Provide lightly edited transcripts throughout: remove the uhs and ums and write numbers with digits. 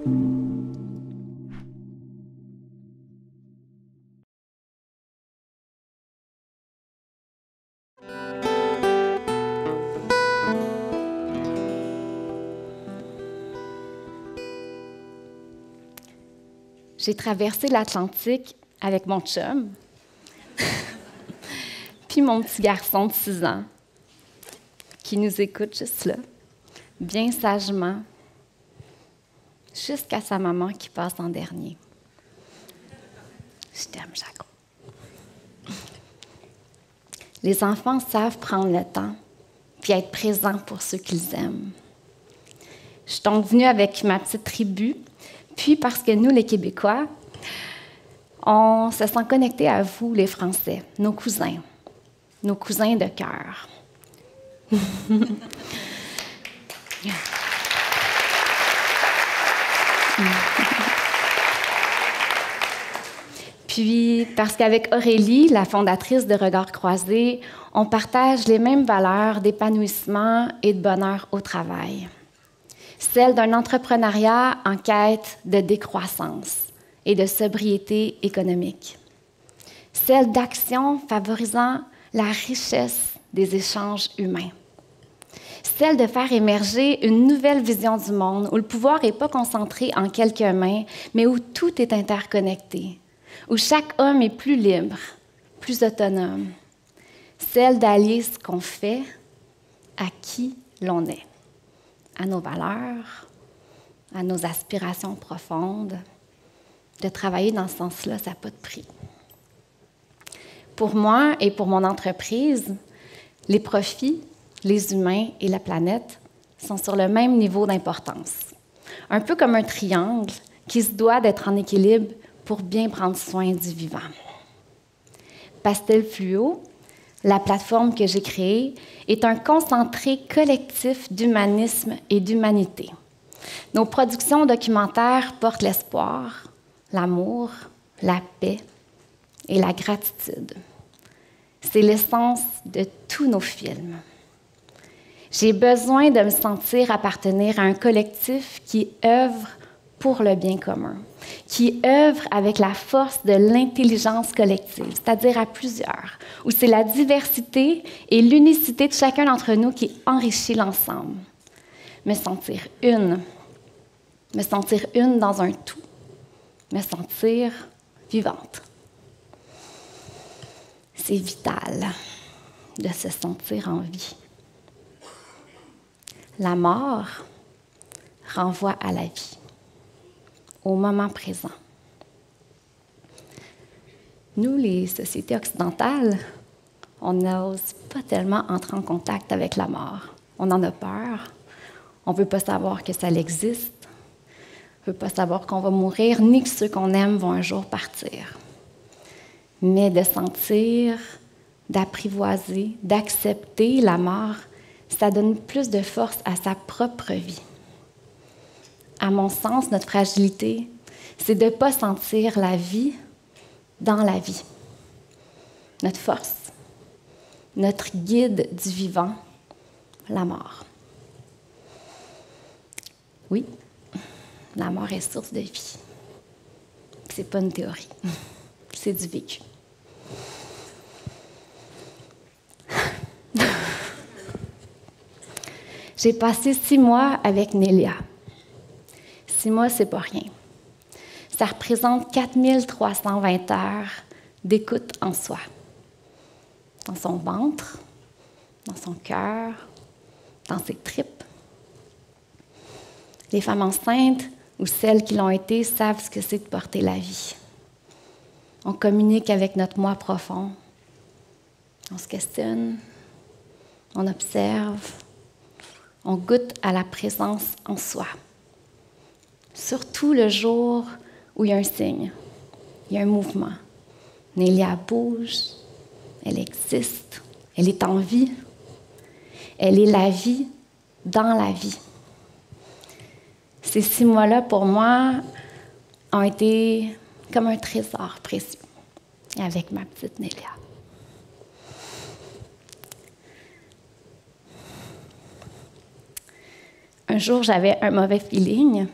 J'ai traversé l'Atlantique avec mon chum, puis mon petit garçon de 6 ans, qui nous écoute juste là, bien sagement, jusqu'à sa maman qui passe en dernier. Je t'aime, Jaco. Les enfants savent prendre le temps, puis être présents pour ceux qu'ils aiment. Je suis donc venue avec ma petite tribu, puis parce que nous, les Québécois, on se sent connectés à vous, les Français, nos cousins de cœur. Puis, parce qu'avec Aurélie, la fondatrice de Regards croisés, on partage les mêmes valeurs d'épanouissement et de bonheur au travail. Celle d'un entrepreneuriat en quête de décroissance et de sobriété économique. Celle d'action favorisant la richesse des échanges humains. Celle de faire émerger une nouvelle vision du monde où le pouvoir n'est pas concentré en quelques mains, mais où tout est interconnecté, où chaque homme est plus libre, plus autonome. Celle d'allier ce qu'on fait à qui l'on est, à nos valeurs, à nos aspirations profondes. De travailler dans ce sens-là, ça n'a pas de prix. Pour moi et pour mon entreprise, les profits, les humains et la planète sont sur le même niveau d'importance. Un peu comme un triangle qui se doit d'être en équilibre pour bien prendre soin du vivant. Pastel Fluo, la plateforme que j'ai créée, est un concentré collectif d'humanisme et d'humanité. Nos productions documentaires portent l'espoir, l'amour, la paix et la gratitude. C'est l'essence de tous nos films. J'ai besoin de me sentir appartenir à un collectif qui œuvre pour le bien commun, qui œuvre avec la force de l'intelligence collective, c'est-à-dire à plusieurs, où c'est la diversité et l'unicité de chacun d'entre nous qui enrichit l'ensemble. Me sentir une dans un tout, me sentir vivante. C'est vital de se sentir en vie. La mort renvoie à la vie, au moment présent. Nous, les sociétés occidentales, on n'ose pas tellement entrer en contact avec la mort. On en a peur. On ne veut pas savoir que ça existe. On ne veut pas savoir qu'on va mourir, ni que ceux qu'on aime vont un jour partir. Mais de sentir, d'apprivoiser, d'accepter la mort, ça donne plus de force à sa propre vie. À mon sens, notre fragilité, c'est de ne pas sentir la vie dans la vie. Notre force, notre guide du vivant, la mort. Oui, la mort est source de vie. C'est pas une théorie, c'est du vécu. J'ai passé 6 mois avec Nélia. 6 mois, c'est pas rien. Ça représente 4320 heures d'écoute en soi. Dans son ventre, dans son cœur, dans ses tripes. Les femmes enceintes ou celles qui l'ont été savent ce que c'est de porter la vie. On communique avec notre moi profond. On se questionne, on observe, on goûte à la présence en soi. Surtout le jour où il y a un signe, il y a un mouvement. Nélia bouge, elle existe, elle est en vie. Elle est la vie dans la vie. Ces 6 mois-là, pour moi, ont été comme un trésor précieux avec ma petite Nélia. Un jour, j'avais un mauvais feeling.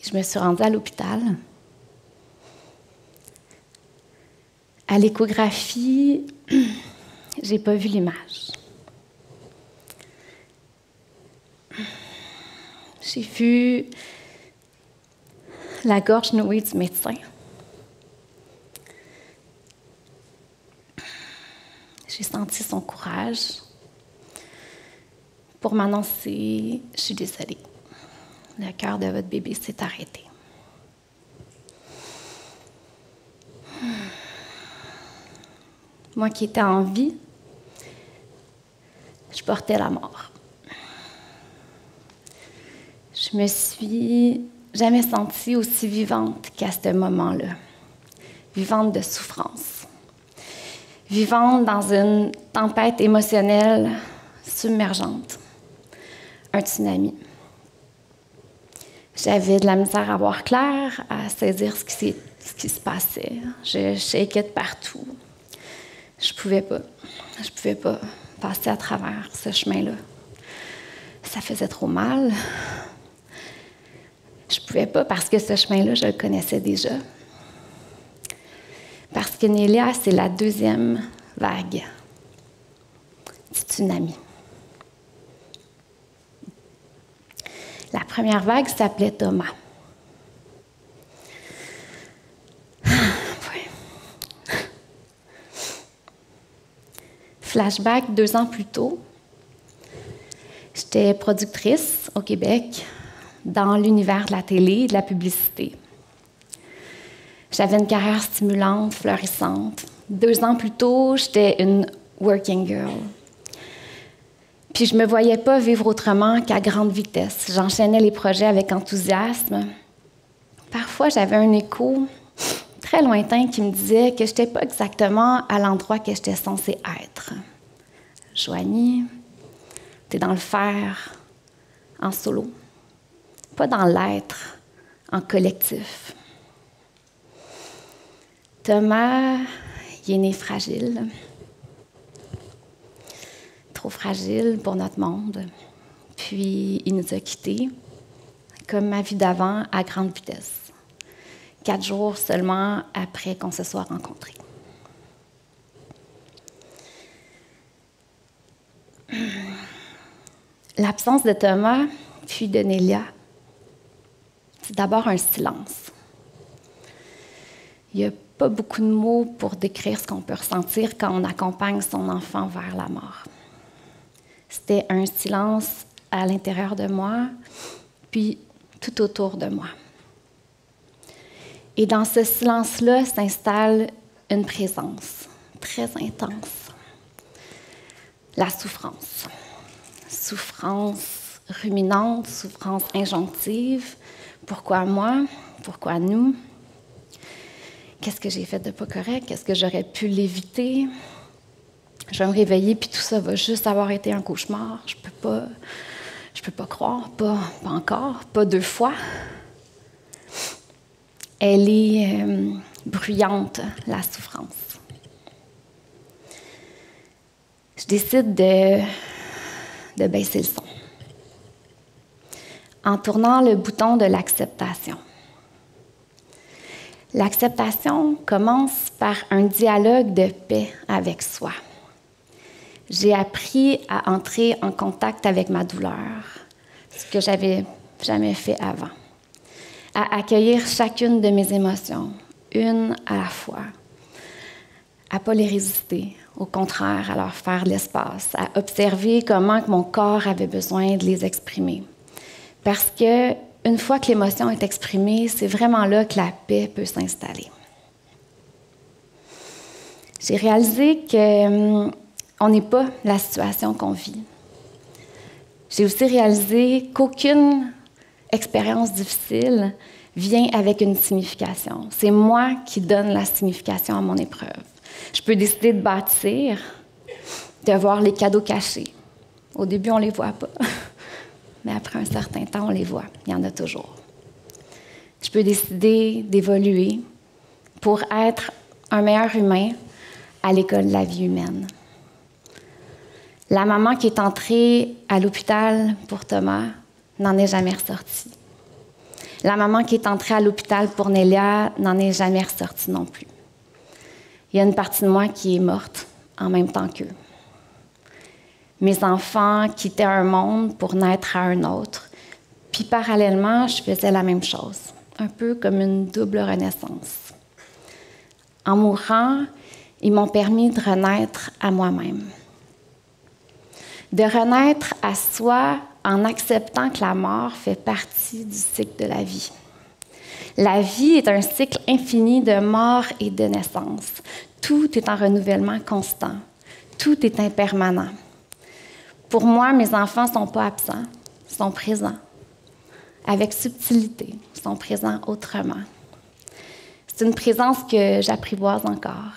Je me suis rendue à l'hôpital. À l'échographie, j'ai pas vu l'image. J'ai vu la gorge nouée du médecin. J'ai senti son courage pour m'annoncer « Je suis désolée, le cœur de votre bébé s'est arrêté. » Moi qui étais en vie, je portais la mort. Je me suis jamais sentie aussi vivante qu'à ce moment-là. Vivante de souffrance. Vivante dans une tempête émotionnelle submergente. Un tsunami. J'avais de la misère à voir clair, à saisir ce qui se passait. Je shakeais de partout. Je pouvais pas passer à travers ce chemin-là. Ça faisait trop mal. Je pouvais pas parce que ce chemin-là, je le connaissais déjà. Parce que Nélia, c'est la deuxième vague du tsunami. La première vague s'appelait Thomas. Flashback, 2 ans plus tôt, j'étais productrice au Québec dans l'univers de la télé et de la publicité. J'avais une carrière stimulante, florissante. 2 ans plus tôt, j'étais une working girl. Puis je ne me voyais pas vivre autrement qu'à grande vitesse. J'enchaînais les projets avec enthousiasme. Parfois, j'avais un écho très lointain qui me disait que je n'étais pas exactement à l'endroit que j'étais censée être. Joanie, tu es dans le faire en solo, pas dans l'être en collectif. Thomas, il est né fragile. Trop fragile pour notre monde. Puis, il nous a quittés, comme ma vie d'avant, à grande vitesse. 4 jours seulement après qu'on se soit rencontrés. L'absence de Thomas, puis de Nélia, c'est d'abord un silence. Il n'y a pas beaucoup de mots pour décrire ce qu'on peut ressentir quand on accompagne son enfant vers la mort. C'était un silence à l'intérieur de moi, puis tout autour de moi. Et dans ce silence-là s'installe une présence très intense. La souffrance. Souffrance ruminante, souffrance injonctive. Pourquoi moi? Pourquoi nous? Qu'est-ce que j'ai fait de pas correct? Est-ce que j'aurais pu l'éviter? Je vais me réveiller, puis tout ça va juste avoir été un cauchemar. Je peux pas croire, pas encore, pas 2 fois. Elle est bruyante, la souffrance. Je décide de baisser le son en tournant le bouton de l'acceptation. L'acceptation commence par un dialogue de paix avec soi. J'ai appris à entrer en contact avec ma douleur, ce que j'avais jamais fait avant, à accueillir chacune de mes émotions, une à la fois, à ne pas les résister, au contraire, à leur faire de l'espace, à observer comment que mon corps avait besoin de les exprimer. Parce que une fois que l'émotion est exprimée, c'est vraiment là que la paix peut s'installer. J'ai réalisé qu'on n'est pas la situation qu'on vit. J'ai aussi réalisé qu'aucune expérience difficile vient avec une signification. C'est moi qui donne la signification à mon épreuve. Je peux décider de bâtir, de voir les cadeaux cachés. Au début, on ne les voit pas. Mais après un certain temps, on les voit. Il y en a toujours. Je peux décider d'évoluer pour être un meilleur humain à l'école de la vie humaine. La maman qui est entrée à l'hôpital pour Thomas n'en est jamais ressortie. La maman qui est entrée à l'hôpital pour Nélia n'en est jamais ressortie non plus. Il y a une partie de moi qui est morte en même temps qu'eux. Mes enfants quittaient un monde pour naître à un autre. Puis parallèlement, je faisais la même chose, un peu comme une double renaissance. En mourant, ils m'ont permis de renaître à moi-même. De renaître à soi en acceptant que la mort fait partie du cycle de la vie. La vie est un cycle infini de mort et de naissance. Tout est en renouvellement constant. Tout est impermanent. Pour moi, mes enfants ne sont pas absents, ils sont présents. Avec subtilité, ils sont présents autrement. C'est une présence que j'apprivoise encore.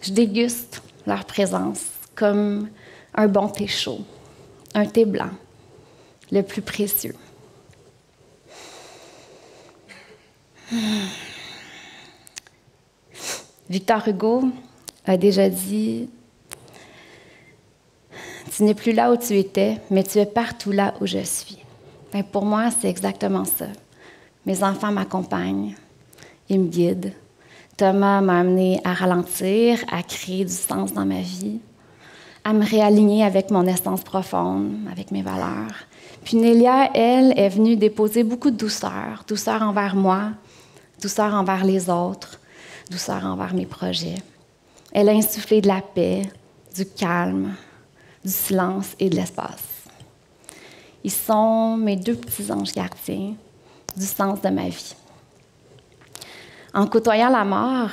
Je déguste leur présence comme un bon thé chaud, un thé blanc, le plus précieux. Victor Hugo a déjà dit « Tu n'es plus là où tu étais, mais tu es partout là où je suis. » Ben pour moi, c'est exactement ça. Mes enfants m'accompagnent, ils me guident. Thomas m'a amené à ralentir, à créer du sens dans ma vie, à me réaligner avec mon essence profonde, avec mes valeurs. Puis Nélia, elle, est venue déposer beaucoup de douceur, douceur envers moi, douceur envers les autres, douceur envers mes projets. Elle a insufflé de la paix, du calme, du silence et de l'espace. Ils sont mes deux petits anges gardiens du sens de ma vie. En côtoyant la mort,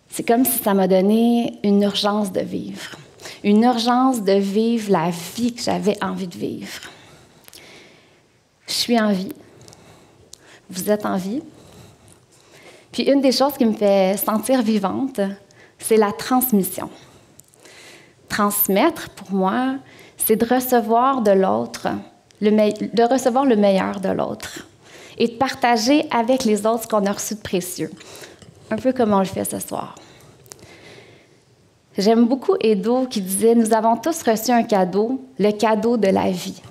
c'est comme si ça m'a donné une urgence de vivre. Une urgence de vivre la vie que j'avais envie de vivre. Je suis en vie. Vous êtes en vie. Puis une des choses qui me fait sentir vivante, c'est la transmission. Transmettre, pour moi, c'est de recevoir de l'autre, de recevoir le meilleur de l'autre et de partager avec les autres ce qu'on a reçu de précieux, un peu comme on le fait ce soir. J'aime beaucoup Edo qui disait « Nous avons tous reçu un cadeau, le cadeau de la vie.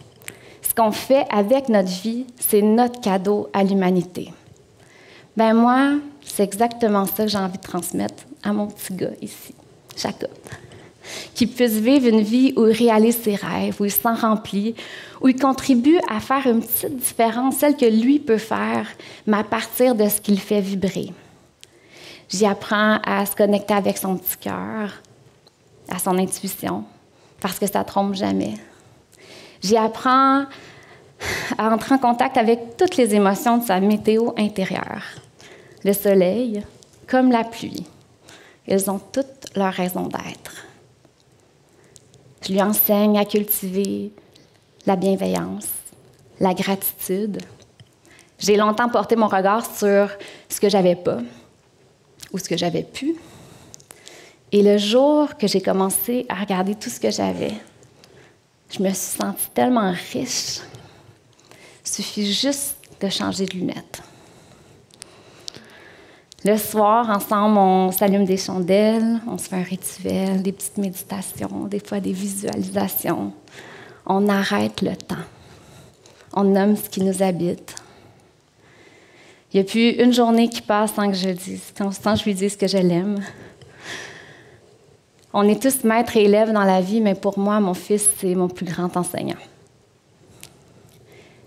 Ce qu'on fait avec notre vie, c'est notre cadeau à l'humanité. » Ben moi, c'est exactement ça que j'ai envie de transmettre à mon petit gars ici, Jacob. Qu'il puisse vivre une vie où il réalise ses rêves, où il s'en remplit, où il contribue à faire une petite différence, celle que lui peut faire, mais à partir de ce qu'il fait vibrer. J'y apprends à se connecter avec son petit cœur, à son intuition, parce que ça ne trompe jamais. J'y apprends à entrer en contact avec toutes les émotions de sa météo intérieure. Le soleil, comme la pluie, ils ont toutes leur raison d'être. Je lui enseigne à cultiver la bienveillance, la gratitude. J'ai longtemps porté mon regard sur ce que j'avais pas ou ce que j'avais pu. Et le jour que j'ai commencé à regarder tout ce que j'avais, je me suis sentie tellement riche. Il suffit juste de changer de lunettes. Le soir, ensemble, on s'allume des chandelles, on se fait un rituel, des petites méditations, des fois des visualisations. On arrête le temps. On nomme ce qui nous habite. Il n'y a plus une journée qui passe sans que je lui dise que je l'aime. On est tous maîtres et élèves dans la vie, mais pour moi, mon fils, c'est mon plus grand enseignant.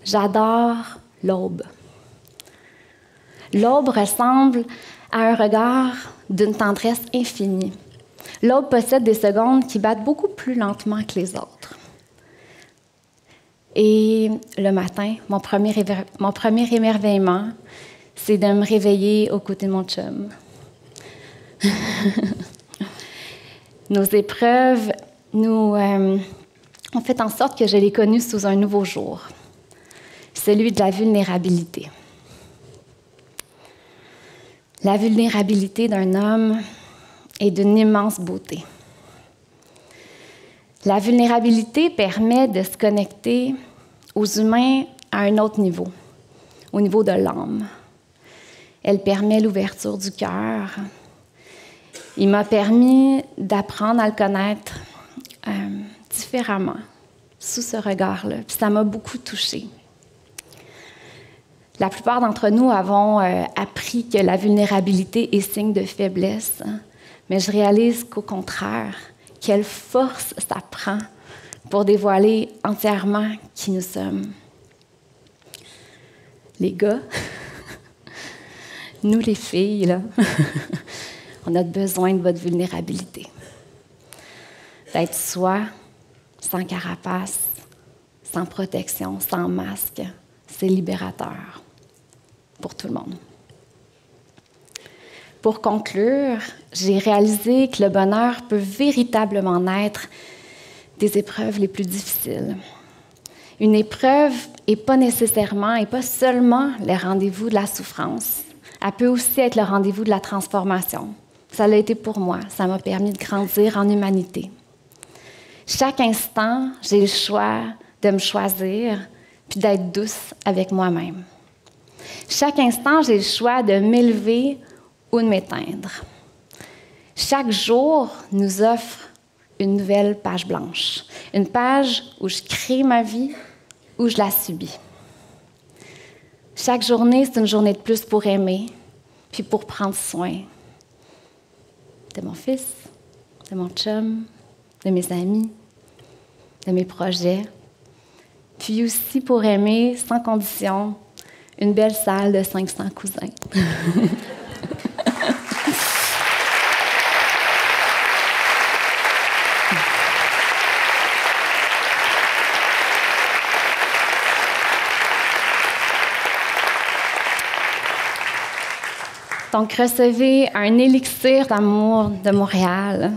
J'adore l'aube. L'aube ressemble à un regard d'une tendresse infinie. L'aube possède des secondes qui battent beaucoup plus lentement que les autres. Et le matin, mon premier émerveillement, c'est de me réveiller aux côtés de mon chum. Nos épreuves ont fait en sorte que je l'ai connu sous un nouveau jour, celui de la vulnérabilité. La vulnérabilité d'un homme est d'une immense beauté. La vulnérabilité permet de se connecter aux humains à un autre niveau, au niveau de l'âme. Elle permet l'ouverture du cœur. Il m'a permis d'apprendre à le connaître différemment, sous ce regard-là. Puis ça m'a beaucoup touchée. La plupart d'entre nous avons appris que la vulnérabilité est signe de faiblesse, hein, mais je réalise qu'au contraire, quelle force ça prend pour dévoiler entièrement qui nous sommes. Les gars, nous les filles, là, on a besoin de votre vulnérabilité. D'être soi, sans carapace, sans protection, sans masque, c'est libérateur pour tout le monde. Pour conclure, j'ai réalisé que le bonheur peut véritablement naître des épreuves les plus difficiles. Une épreuve n'est pas nécessairement et pas seulement le rendez-vous de la souffrance. Elle peut aussi être le rendez-vous de la transformation. Ça l'a été pour moi. Ça m'a permis de grandir en humanité. Chaque instant, j'ai le choix de me choisir puis d'être douce avec moi-même. Chaque instant, j'ai le choix de m'élever ou de m'éteindre. Chaque jour nous offre une nouvelle page blanche, une page où je crée ma vie, où je la subis. Chaque journée, c'est une journée de plus pour aimer, puis pour prendre soin de mon fils, de mon chum, de mes amis, de mes projets, puis aussi pour aimer sans condition une belle salle de 500 cousins. Donc, recevez un élixir d'amour de Montréal.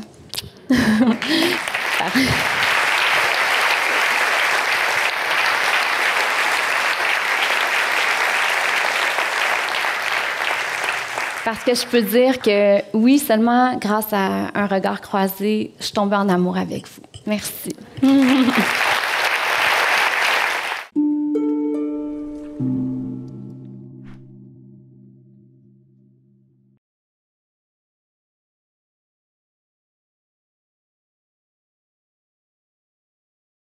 Parce que je peux dire que oui, seulement grâce à un regard croisé, je suis tombée en amour avec vous. Merci.